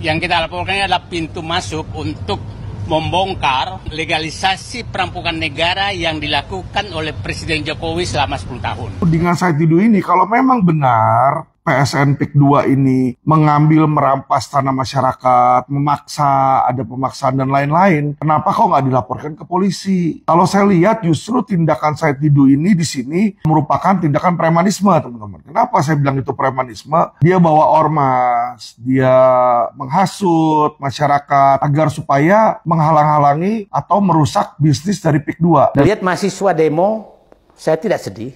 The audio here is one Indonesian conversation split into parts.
Yang kita laporkan adalah pintu masuk untuk membongkar legalisasi perampokan negara yang dilakukan oleh Presiden Jokowi selama 10 tahun. Dengan Said Didu ini, kalau memang benar PSN PIK 2 ini mengambil merampas tanah masyarakat, memaksa, ada pemaksaan dan lain-lain, kenapa kok nggak dilaporkan ke polisi? Kalau saya lihat justru tindakan Said Didu ini di sini merupakan tindakan premanisme, teman-teman. Kenapa saya bilang itu premanisme? Dia bawa ormas, dia menghasut masyarakat agar supaya menghalang-halangi atau merusak bisnis dari PIK 2. Lihat mahasiswa demo, saya tidak sedih.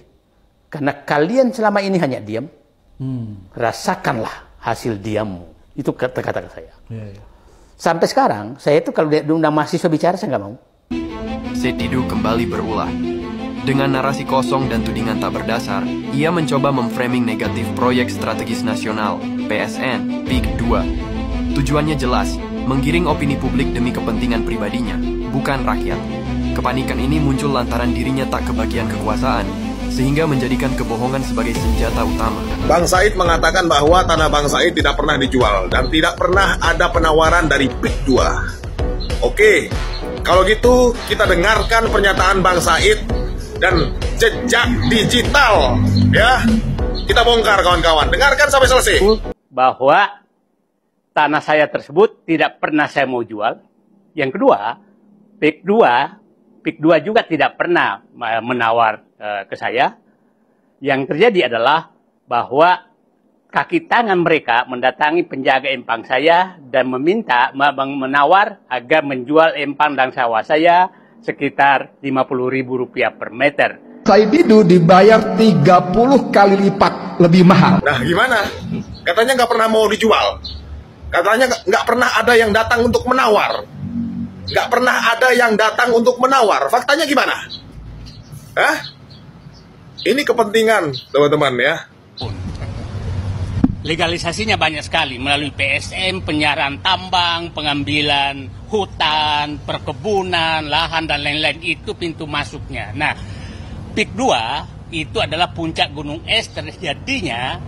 Karena kalian selama ini hanya diam. Rasakanlah hasil diammu. Itu kata-kata saya. Sampai sekarang, saya itu kalau diundang mahasiswa bicara, saya nggak mau. Said Didu kembali berulah. Dengan narasi kosong dan tudingan tak berdasar, ia mencoba memframing negatif proyek strategis nasional, PSN, PIK 2. Tujuannya jelas, menggiring opini publik demi kepentingan pribadinya, bukan rakyat. Kepanikan ini muncul lantaran dirinya tak kebagian kekuasaan, sehingga menjadikan kebohongan sebagai senjata utama. Bang Said mengatakan bahwa tanah Bang Said tidak pernah dijual dan tidak pernah ada penawaran dari PIK 2. Oke, kalau gitu kita dengarkan pernyataan Bang Said dan jejak digital, ya. Kita bongkar kawan-kawan, dengarkan sampai selesai. Bahwa tanah saya tersebut tidak pernah saya mau jual. Yang kedua, PIK 2 juga tidak pernah menawar ke saya. Yang terjadi adalah bahwa kaki tangan mereka mendatangi penjaga empang saya dan meminta menawar agar menjual empang dan sawah saya sekitar Rp50.000 per meter. Said Didu dibayar 30 kali lipat lebih mahal. Nah gimana? Katanya nggak pernah mau dijual. Katanya nggak pernah ada yang datang untuk menawar. Nggak pernah ada yang datang untuk menawar. Faktanya gimana? Hah? Ini kepentingan, teman-teman, ya. Legalisasinya banyak sekali melalui PSM, penyiaran tambang, pengambilan hutan, perkebunan, lahan, dan lain-lain. Itu pintu masuknya. Nah, PIK 2 itu adalah puncak gunung es terjadinya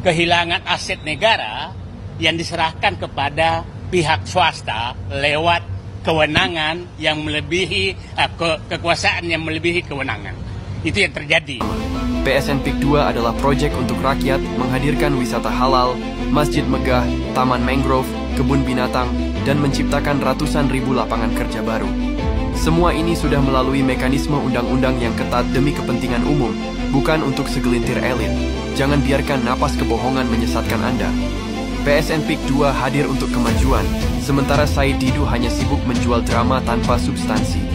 kehilangan aset negara yang diserahkan kepada pihak swasta lewat kewenangan yang melebihi kekuasaan yang melebihi kewenangan. Itu yang terjadi. PSN PIK 2 adalah proyek untuk rakyat menghadirkan wisata halal, masjid megah, taman mangrove, kebun binatang, dan menciptakan ratusan ribu lapangan kerja baru. Semua ini sudah melalui mekanisme undang-undang yang ketat demi kepentingan umum, bukan untuk segelintir elit. Jangan biarkan napas kebohongan menyesatkan Anda. PSN PIK 2 hadir untuk kemajuan, sementara Said Didu hanya sibuk menjual drama tanpa substansi.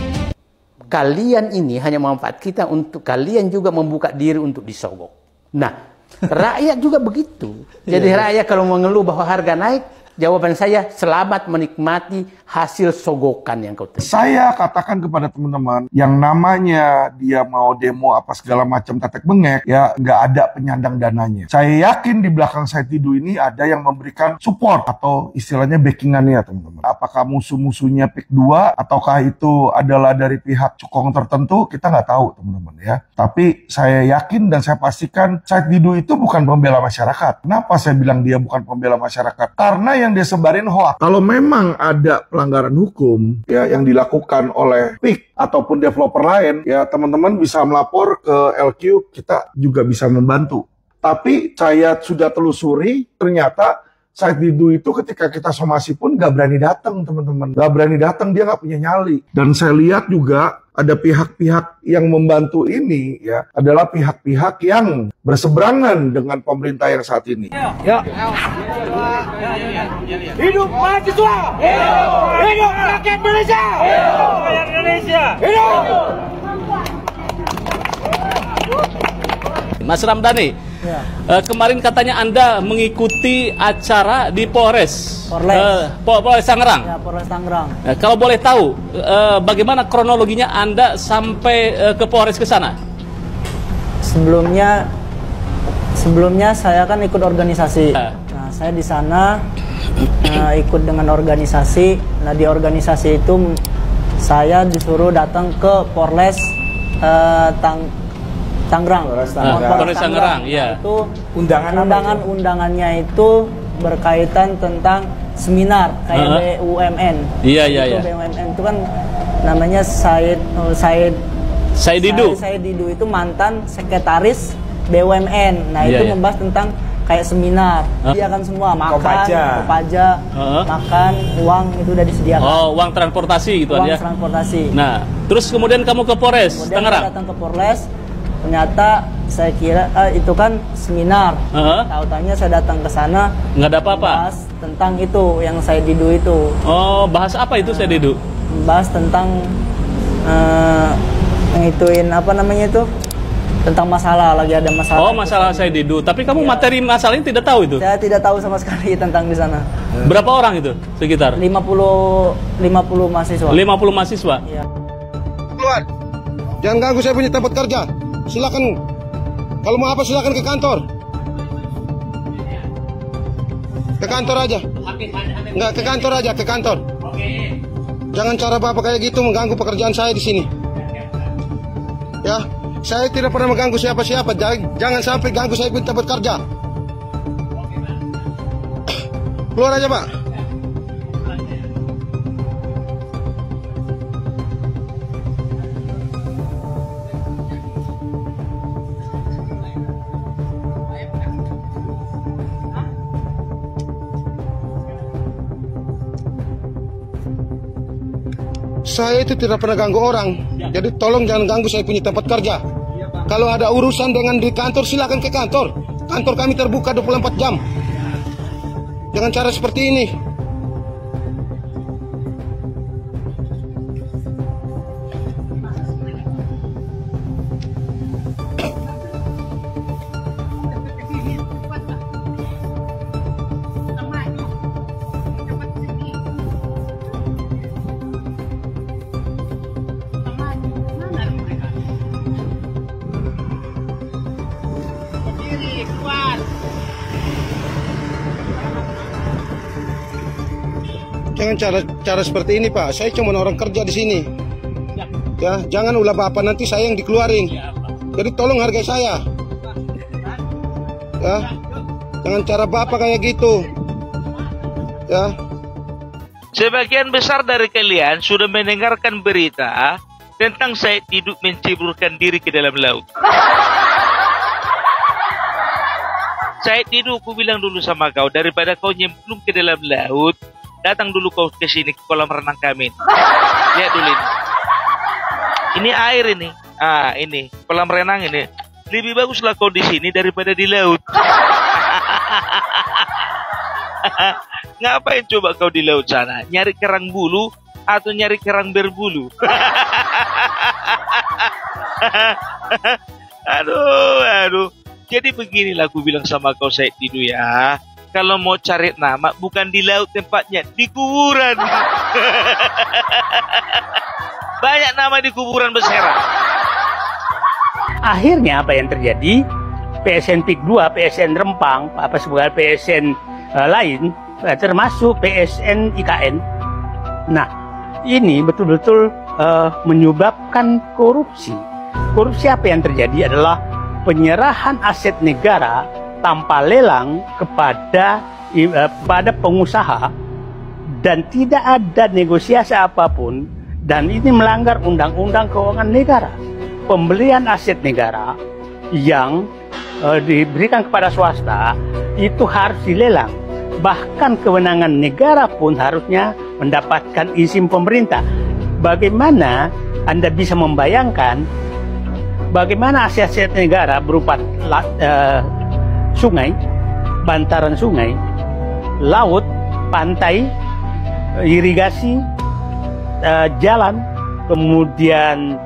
Kalian ini hanya manfaat kita untuk kalian juga membuka diri untuk disogok. Nah, rakyat juga begitu. Jadi rakyat kalau mengeluh bahwa harga naik, jawaban saya, selamat menikmati hasil sogokan yang kau terima. Saya katakan kepada teman-teman, yang namanya dia mau demo apa segala macam tetek bengek, ya nggak ada penyandang dananya. Saya yakin di belakang Said Didu ini ada yang memberikan support atau istilahnya backingannya, teman-teman. Apakah musuh-musuhnya PIK 2 ataukah itu adalah dari pihak cukong tertentu, kita nggak tahu, teman-teman, ya. Tapi saya yakin dan saya pastikan Said Didu itu bukan pembela masyarakat. Kenapa saya bilang dia bukan pembela masyarakat? Karena yang dia sebarin hoax. Kalau memang ada pelanggaran hukum ya yang dilakukan oleh PIK ataupun developer lain, ya teman-teman bisa melapor ke LQ, kita juga bisa membantu. Tapi saya sudah telusuri, ternyata Said Didu itu ketika kita somasi pun gak berani datang, teman-teman. Gak berani datang, dia gak punya nyali. Dan saya lihat juga ada pihak-pihak yang membantu ini ya adalah pihak-pihak yang berseberangan dengan pemerintah yang saat ini. Ya. Hidup mahasiswa! Hidup rakyat Indonesia! Hidup rakyat Indonesia! Hidup! Mas Ramdhani, kemarin katanya Anda mengikuti acara di Polres Tangerang. Ya, Polres Tangerang. Kalau boleh tahu, bagaimana kronologinya Anda sampai ke Polres ke sana? Sebelumnya saya kan ikut organisasi. Nah, saya di sana ikut dengan organisasi. Nah, di organisasi itu saya disuruh datang ke Polres Tangerang. Polres Tangerang, ya. Itu undangannya itu berkaitan tentang seminar kayak BUMN. Iya. BUMN itu kan namanya Said Didu itu mantan sekretaris BUMN. Nah, itu membahas tentang kayak seminar. Disediakan semua, makan, kopaja, makan, uang itu udah disediakan. Oh, uang transportasi gitu uang ya. Transportasi. Nah, terus kemudian kamu ke Polres Tangerang. Datang ke Polres. Ternyata saya kira itu kan seminar. Tahu-tahunya saya datang ke sana nggak ada apa-apa. Bahas tentang itu yang saya didu itu. Oh, bahas apa itu saya didu? Bahas tentang ngituin apa namanya itu? Tentang masalah, lagi ada masalah. Oh, masalah saya didu. Tapi kamu materi masalahnya tidak tahu itu? Saya tidak tahu sama sekali tentang di sana. Berapa orang itu sekitar? 50 mahasiswa. 50 mahasiswa? Iya. Keluar. Jangan ganggu saya punya tempat kerja. Silakan. Kalau mau apa silakan ke kantor. Ke kantor aja. Enggak, ke kantor aja, ke kantor. Jangan cara Bapak kayak gitu mengganggu pekerjaan saya di sini. Ya. Saya tidak pernah mengganggu siapa-siapa. Jangan sampai ganggu saya punya tempat kerja. Keluar aja, Pak. Saya itu tidak pernah ganggu orang. Jadi tolong jangan ganggu saya punya tempat kerja. Kalau ada urusan dengan di kantor, silakan ke kantor. Kantor kami terbuka 24 jam. Dengan cara seperti ini. Jangan cara seperti ini, Pak. Saya cuma orang kerja di sini. Ya, jangan ulah Bapak nanti saya yang dikeluarin. Jadi tolong hargai saya. Ya. Jangan cara Bapak kayak gitu. Ya. Sebagian besar dari kalian sudah mendengarkan berita tentang Said Didu menceburkan diri ke dalam laut. Said Didu, aku bilang dulu sama kau, daripada kau nyemplung ke dalam laut, datang dulu kau ke sini ke kolam renang kami. Lihat dulu ini. Ini air ini. Ah, ini kolam renang ini. Lebih baguslah kau di sini daripada di laut. Ngapain coba kau di laut sana? Nyari kerang bulu atau nyari kerang berbulu? Aduh. Jadi beginilah aku bilang sama kau Said Didu ya. Kalau mau cari nama bukan di laut tempatnya, di kuburan. Banyak nama di kuburan berserakan. Akhirnya apa yang terjadi? PSN PIK 2, PSN Rempang, apa sebagai PSN lain, termasuk PSN IKN. Nah, ini betul-betul menyebabkan korupsi. Korupsi apa yang terjadi adalah penyerahan aset negara tanpa lelang kepada pengusaha dan tidak ada negosiasi apapun, dan ini melanggar undang-undang keuangan negara. Pembelian aset negara yang diberikan kepada swasta itu harus dilelang. Bahkan kewenangan negara pun harusnya mendapatkan izin pemerintah. Bagaimana Anda bisa membayangkan bagaimana aset-aset negara berupa sungai, bantaran sungai, laut, pantai, irigasi, jalan, kemudian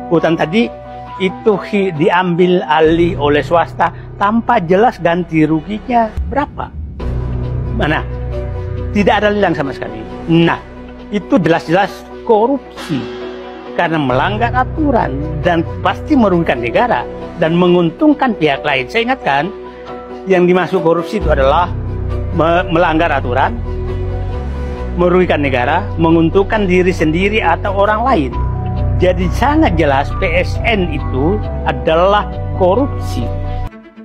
hutan tadi itu diambil alih oleh swasta tanpa jelas ganti ruginya berapa. Mana? Tidak ada lelang sama sekali. Nah, itu jelas-jelas korupsi karena melanggar aturan dan pasti merugikan negara dan menguntungkan pihak lain. Saya ingatkan, yang dimaksud korupsi itu adalah melanggar aturan, merugikan negara, menguntungkan diri sendiri atau orang lain. Jadi sangat jelas PSN itu adalah korupsi.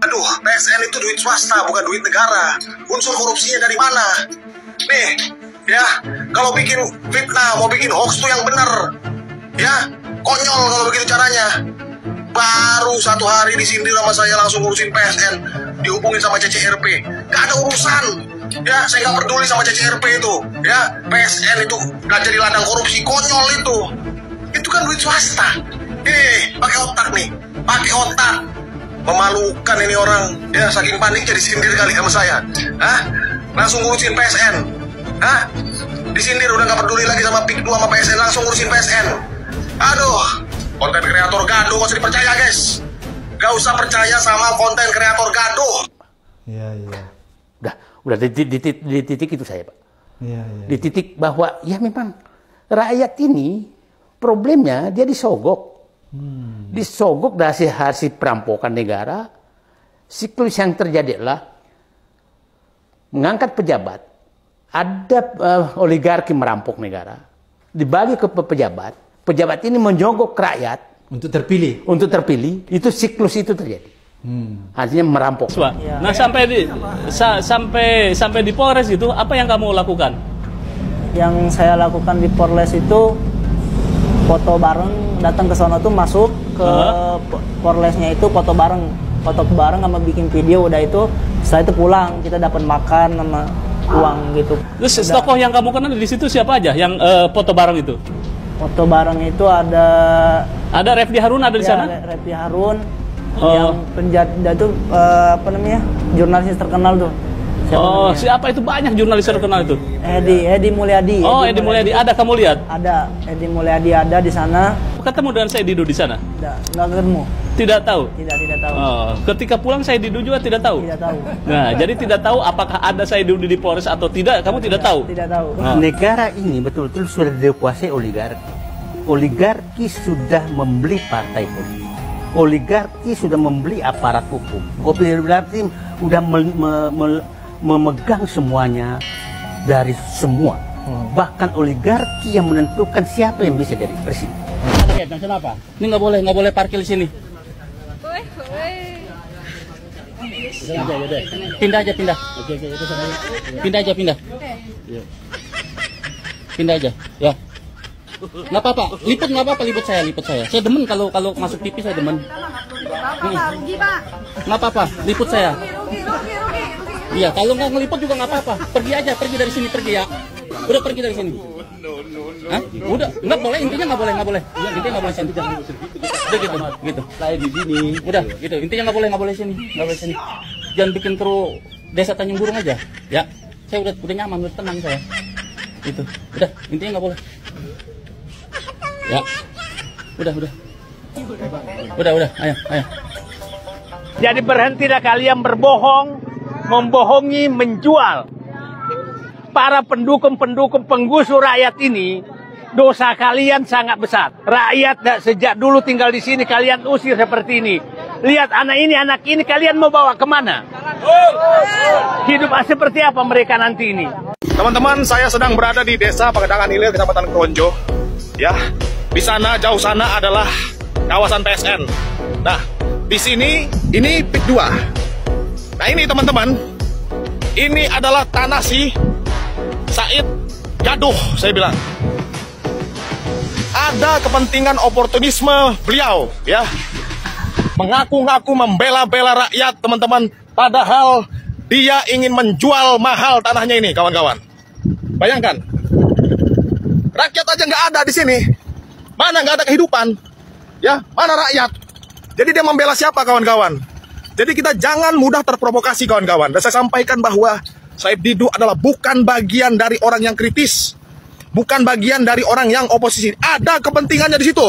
Aduh, PSN itu duit swasta, bukan duit negara. Unsur korupsinya dari mana? Ya, kalau bikin fitnah, mau bikin hoax tuh yang bener. Ya, konyol kalau begitu caranya. Baru 1 hari disindir sama saya langsung ngurusin PSN, dihubungin sama CCRP. Gak ada urusan. Ya, saya gak peduli sama CCRP itu. Ya, PSN itu gak jadi ladang korupsi, konyol itu. Itu kan duit swasta. Pakai otak nih, pakai otak. Memalukan ini orang. Ya, saking panik jadi sindir kali sama saya. Langsung ngurusin PSN. Disindir udah gak peduli lagi sama PIK 2 sama PSN, langsung ngurusin PSN. Aduh. Konten kreator gaduh gak usah dipercaya, guys. Gak usah percaya sama konten kreator gaduh. Iya. Udah di titik itu saya, Pak. Iya. Di titik bahwa ya memang rakyat ini problemnya dia disogok. Disogok dari hasil perampokan negara. Siklus yang terjadi adalah mengangkat pejabat. Ada oligarki merampok negara. Dibagi ke pejabat. Pejabat ini menjogok rakyat untuk terpilih. Itu siklus itu terjadi. Artinya merampok. Nah, sampai di Polres itu apa yang kamu lakukan? Yang saya lakukan di Polres itu foto bareng, datang ke sono tuh masuk ke Polresnya itu foto bareng sama bikin video. Udah itu setelah itu pulang, kita dapat makan sama uang gitu. Terus tokoh yang kamu kenal di situ siapa aja yang foto bareng itu? Foto bareng itu ada Refdi Harun ada di sana? Refdi Harun yang penjahat itu jurnalis terkenal tuh. Siapa itu? Banyak jurnalis terkenal itu. Edi Mulyadi. Edi Mulyadi ada, kamu lihat? Ada, Edi Mulyadi ada di sana. Ketemu dengan Said Didu di sana? Nggak ketemu. Tidak tahu? Tidak tahu. Ketika pulang Said Didu juga tidak tahu? Tidak tahu. Nah, jadi tidak tahu apakah ada Said Didu di Polres atau tidak, kamu tidak tahu? Tidak tahu. Negara ini betul-betul sudah dikuasai oligarki. Oligarki sudah membeli partai politik. Oligarki sudah membeli aparat hukum. Oligarki sudah memegang semuanya dari semua. Bahkan oligarki yang menentukan siapa yang bisa jadi presiden. Kenapa? Ini nggak boleh parkir di sini. Pindah aja. Pindah aja. Ya. Nggak apa-apa. Liput saya. Saya demen kalau masuk TV saya demen. Nggak apa-apa. Liput saya. Iya, kalau nggak ngeliput juga nggak apa-apa. Pergi dari sini ya. Udah pergi dari sini. Udah, nggak boleh. Intinya nggak boleh. Intinya nggak boleh sini. Udah gitu. Saya di sini. Udah gitu. Intinya nggak boleh sini. Jangan bikin kru desa Tanjung Burung aja. Ya, saya udah nyaman, udah tenang saya. Itu. Udah, intinya nggak boleh. Ya. Udah. Ayo. Jadi berhentilah kalian berbohong, membohongi, menjual. Para pendukung penggusur rakyat ini, dosa kalian sangat besar. Rakyat sejak dulu tinggal di sini, kalian usir seperti ini. Lihat anak ini kalian mau bawa kemana? Hidup seperti apa mereka nanti ini? Teman-teman, saya sedang berada di Desa Pagedangan Hilir, Kecamatan Kronjo. Ya, di sana jauh sana adalah kawasan PSN. Nah, di sini ini PIK 2. Nah, ini teman-teman, ini adalah tanah si Said Gaduh, saya bilang. Ada kepentingan oportunisme beliau, ya. Mengaku-ngaku membela-bela rakyat, teman-teman. Padahal dia ingin menjual mahal tanahnya ini, kawan-kawan. Bayangkan. Rakyat aja nggak ada di sini. Mana nggak ada kehidupan? Ya, mana rakyat? Jadi dia membela siapa, kawan-kawan? Jadi kita jangan mudah terprovokasi, kawan-kawan. Dan saya sampaikan bahwa Said Didu adalah bukan bagian dari orang yang kritis. Bukan bagian dari orang yang oposisi. Ada kepentingannya di situ,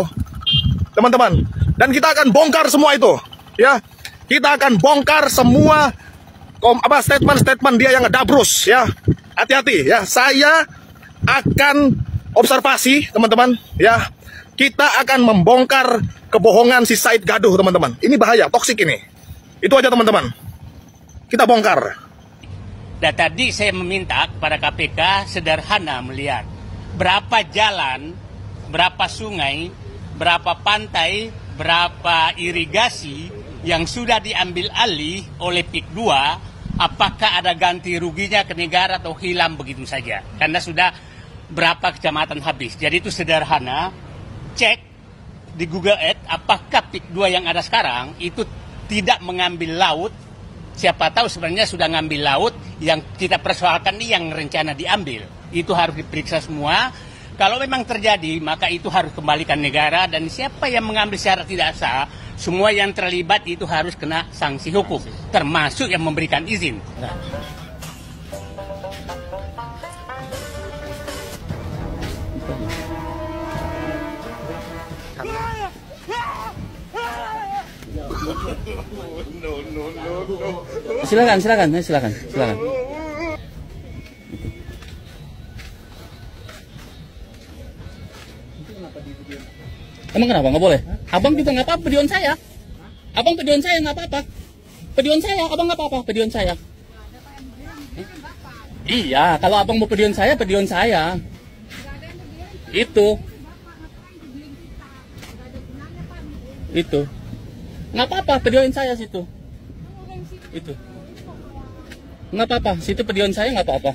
teman-teman. Dan kita akan bongkar semua itu. Ya, kita akan bongkar semua statement-statement dia yang ngedabrus. Ya, hati-hati. Ya, saya akan observasi, teman-teman. Ya, kita akan membongkar kebohongan si Said Gaduh, teman-teman. Ini bahaya, toksik ini. Itu aja, teman-teman. Kita bongkar. Dan tadi saya meminta kepada KPK sederhana melihat berapa jalan, berapa sungai, berapa pantai, berapa irigasi yang sudah diambil alih oleh PIK 2 apakah ada ganti ruginya ke negara atau hilang begitu saja. Karena sudah berapa kecamatan habis. Jadi itu sederhana, cek di Google Earth apakah PIK 2 yang ada sekarang itu tidak mengambil laut. Siapa tahu sebenarnya sudah ngambil laut, yang kita persoalkan ini yang rencana diambil. Itu harus diperiksa semua. Kalau memang terjadi, maka itu harus kembalikan negara, dan siapa yang mengambil secara tidak sah, semua yang terlibat itu harus kena sanksi hukum, termasuk yang memberikan izin. Silakan. Emang kenapa nggak boleh? Abang juga nggak apa-apa videoin saya. Abang videoin saya nggak apa-apa. Videoin saya, abang nggak apa-apa videoin saya. Iya, kalau abang mau videoin saya, videoin saya. Itu. Nggak apa-apa, videoin saya situ. Itu. Nggak apa-apa, situ videoin saya nggak apa-apa.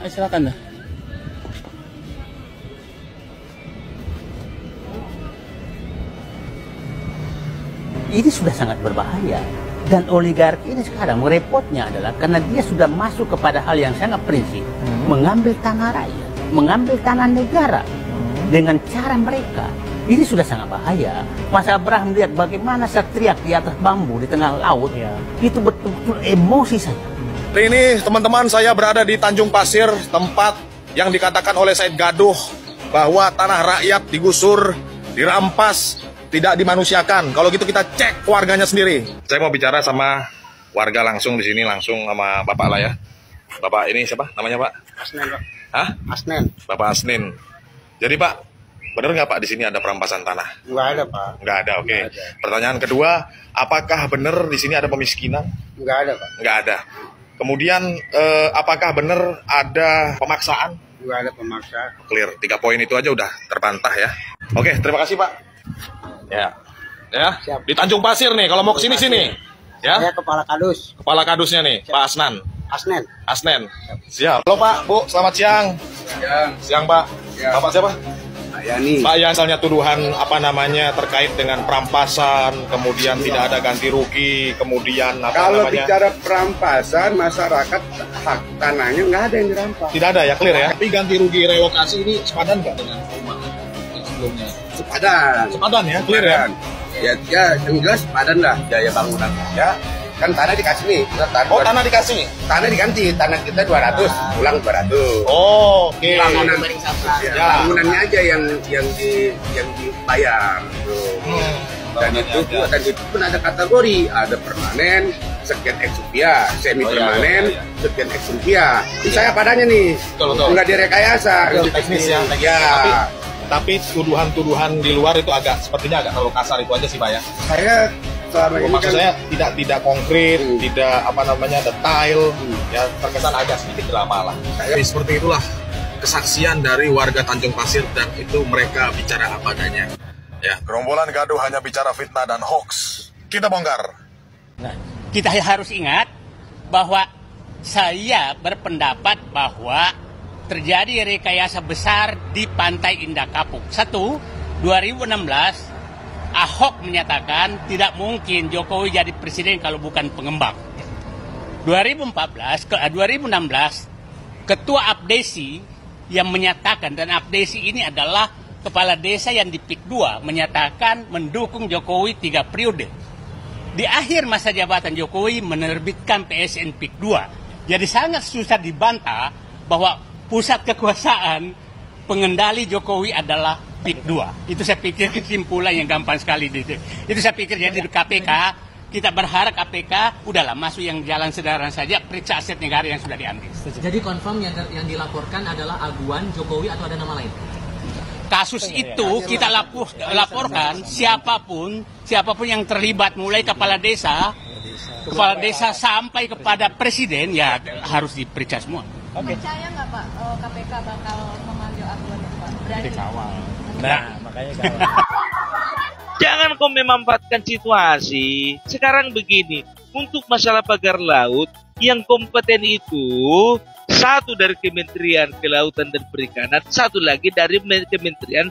Ayo silakan dah. Ini sudah sangat berbahaya. Dan oligarki ini sekarang repotnya adalah karena dia sudah masuk kepada hal yang sangat prinsip. Mengambil tanah rakyat, mengambil tanah negara dengan cara mereka. Ini sudah sangat bahaya. Mas Abraham lihat bagaimana saya teriak di atas bambu di tengah laut. Itu betul-betul emosi saya. Ini teman-teman, saya berada di Tanjung Pasir, tempat yang dikatakan oleh Said Gaduh bahwa tanah rakyat digusur, dirampas, tidak dimanusiakan. Kalau gitu kita cek warganya sendiri. Saya mau bicara sama warga langsung di sini, langsung sama Bapak lah ya. Bapak ini siapa namanya Pak? Asnen, Pak. Hah? Asnen. Bapak Asnin. Jadi Pak, benar nggak Pak di sini ada perampasan tanah? Nggak ada, Pak. Nggak ada, oke. Pertanyaan kedua, apakah benar di sini ada pemiskinan? Nggak ada, Pak. Nggak ada. Kemudian apakah benar ada pemaksaan? Nggak ada pemaksaan. Clear, 3 poin itu aja udah terbantah ya. Oke, terima kasih Pak. Ya, Siap. di Tanjung Pasir nih, kalau mau kesini sini, ya. Saya kepala kadus. Kepala kadusnya nih, Pak Asnan. Asnen. Siap. Halo Pak, Bu, selamat siang. Siang Pak. Bapak siapa? Yani. Pak, yang misalnya tuduhan terkait dengan perampasan, kemudian tidak ada ganti rugi, kemudian Kalau bicara perampasan, masyarakat hak tanahnya nggak ada yang dirampas. Tidak ada ya, clear ya. Tapi ganti rugi relokasi ini sepadan nggak dengan rumah yang sebelumnya? Sepadan ya, clear ya. Ya, yang jelas sepadan lah biaya bangunan. Ya, kan tanah dikasih nih. Tanah dikasih? Tanah diganti, tanah kita 200, pulang 200. Oh, oke. Bangunannya aja yang dibayar. Dan itu pun ada kategori, ada permanen, sekian X rupiah, semi permanen, sekian X rupiah. Ini saya padanya nih, nggak direkayasa. Teknis ya. Tapi tuduhan-tuduhan di luar itu sepertinya agak terlalu kasar itu aja sih Pak ya. Saya selama ini maksud saya tidak konkret, tidak detail, ya terkesan agak sedikit drama lah. Jadi seperti itulah kesaksian dari warga Tanjung Pasir, dan itu mereka bicara apa adanya. Ya, gerombolan Gaduh hanya bicara fitnah dan hoax. Kita bongkar. Nah, kita harus ingat bahwa saya berpendapat bahwa terjadi rekayasa besar di Pantai Indah Kapuk. 2016 Ahok menyatakan tidak mungkin Jokowi jadi presiden kalau bukan pengembang. 2016 Ketua Abdesi yang menyatakan, dan Abdesi ini adalah kepala desa yang di PIK 2, menyatakan mendukung Jokowi 3 periode. Di akhir masa jabatan Jokowi menerbitkan PSN PIK 2. Jadi sangat susah dibantah bahwa pusat kekuasaan pengendali Jokowi adalah PIK 2. Itu saya pikir kesimpulan yang gampang sekali. Itu saya pikir jadi di KPK, kita berharap KPK udahlah masuk yang jalan sederhana saja, periksa aset negara yang sudah diambil. Jadi confirm yang dilaporkan adalah aguan Jokowi atau ada nama lain? Kasus itu kita laporkan siapapun yang terlibat, mulai kepala desa sampai kepada presiden, ya harus diperiksa semua. Percaya nggak Pak KPK bakal memanggil aguan Pak? Berani? Dikawal. Nah, makanya kawal. Jangan kau memanfaatkan situasi. Sekarang begini, untuk masalah pagar laut, yang kompeten itu satu dari Kementerian Kelautan dan Perikanan, satu lagi dari Kementerian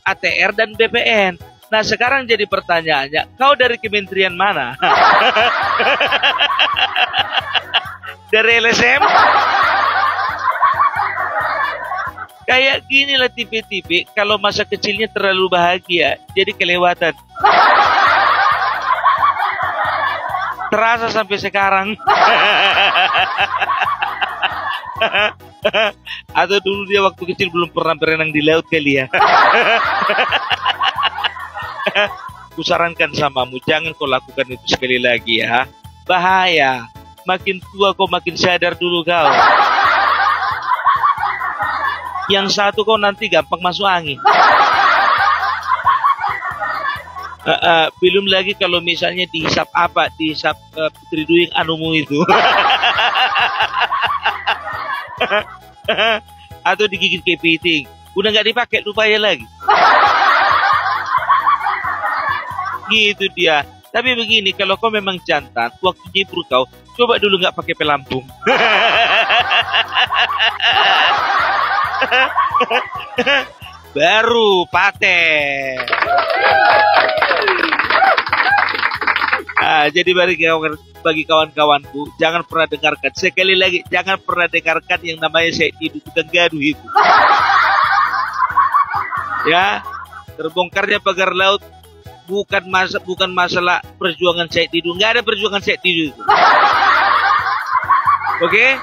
ATR dan BPN. Nah, sekarang jadi pertanyaannya, kau dari kementerian mana? Dari LSM? Kayak gini lah tipe-tipe, kalau masa kecilnya terlalu bahagia, jadi kelewatan. Terasa sampai sekarang. Atau dulu dia waktu kecil belum pernah berenang di laut kali ya. Kusarankan samamu, jangan kau lakukan itu sekali lagi ya. Bahaya. Makin tua kau makin sadar dulu kau. Yang satu kau nanti gampang masuk angin. Belum lagi kalau misalnya dihisap apa, dihisap Putri Duyung anumu itu. Atau digigit kepiting. Udah nggak dipakai, lupa ya lagi. Gitu dia. Tapi begini, kalau kau memang jantan, waktu nyibur kau, coba dulu nggak pakai pelampung. Baru paten. Jadi bagi kawan-kawanku, jangan pernah dengarkan. Sekali lagi, jangan pernah dengarkan yang namanya Syed Didu, tukang gaduh itu. Ya, terbongkarnya pagar laut bukan masalah perjuangan Syed Didu. Nggak ada perjuangan Syed Didu itu. Oke?